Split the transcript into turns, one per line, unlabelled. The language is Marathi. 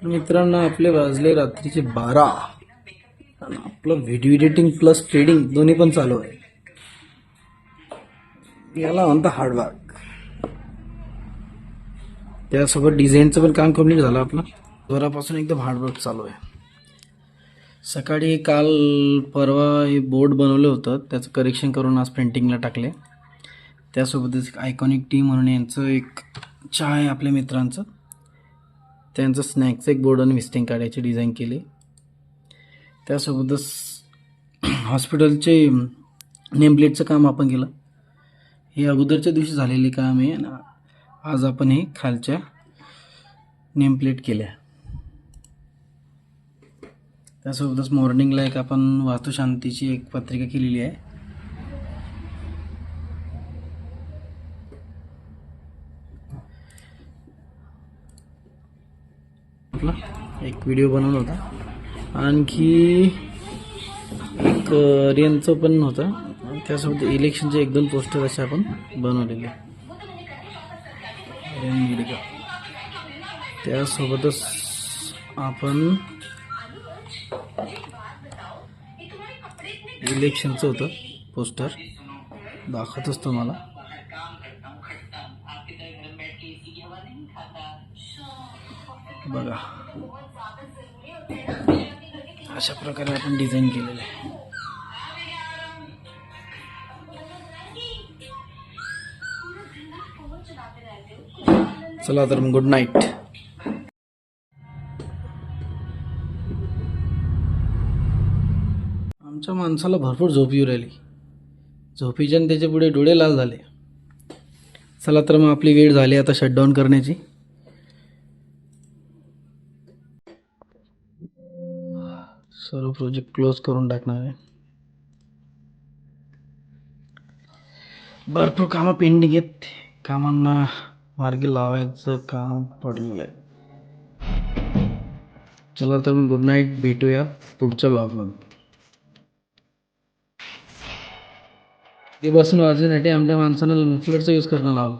मित्रांनो आपले वाजले रात्रीचे 12 आणि आपलं व्हिडिओ एडिटिंग प्लस ट्रेडिंग दोन्ही पण चालू आहे. याला म्हणता हार्डवर्क. त्यासोबत डिझाईनचं पण काम कम्प्लीट झालं आपलं. वरापासून एकदम हार्डवर्क चालू आहे. सकाळी काल परवा हे बोर्ड बनवलं होतं, त्याचं करेक्शन करून आज प्रिंटिंगला टाकले. त्यासोबतच आयकॉनिक टी म्हणून यांचं एक चहा आहे आपल्या मित्रांचं, त्यांचं स्नॅक्सचं एक बोर्ड आणि विजिटिंग कार्डाची डिझाईन केली. त्यासोबतच हॉस्पिटलचे नेमप्लेटचं काम आपण केलं. हे अगोदरच्या दिवशी झालेले काम आहे आणि आज आपण हे खालच्या नेमप्लेट केल्या. त्यासोबतच मॉर्निंगला एक आपण वास्तुशांतीची एक पत्रिका केलेली आहे. आपला एक व्हिडिओ बनवला होता. आणखी एक रेनचं पण होतं. त्यासोबत इलेक्शनचे 1-2 पोस्टर असे आपण बनवलेले. त्यासोबतच आपण इलेक्शनचं होतं पोस्टर दाखवतोच तुम्हाला. बघा अशा प्रकारे आपण डिझाईन केलेलं आहे. चला तर मग गुड नाईट. आमच्या माणसाला भरपूर झोप येऊ राहिली. झोपीच्या आणि त्याच्या पुढे डोळे लाल झाले. चला तर मग आपली वेळ झाली आता शटडाऊन करण्याची. सर्व प्रोजेक्ट क्लोज करून टाकणार आहे. भरपूर कामं पेंडिंग आहेत. कामांना मार्गी लावायचं काम पडलेलं आहे. चला तर मग गुड नाईट. भेटूया पुढच्या ब्लॉगमध्ये. ते बसून वाजण्यासाठी आमच्या माणसानं फ्लडचा यूज करणं लावलं.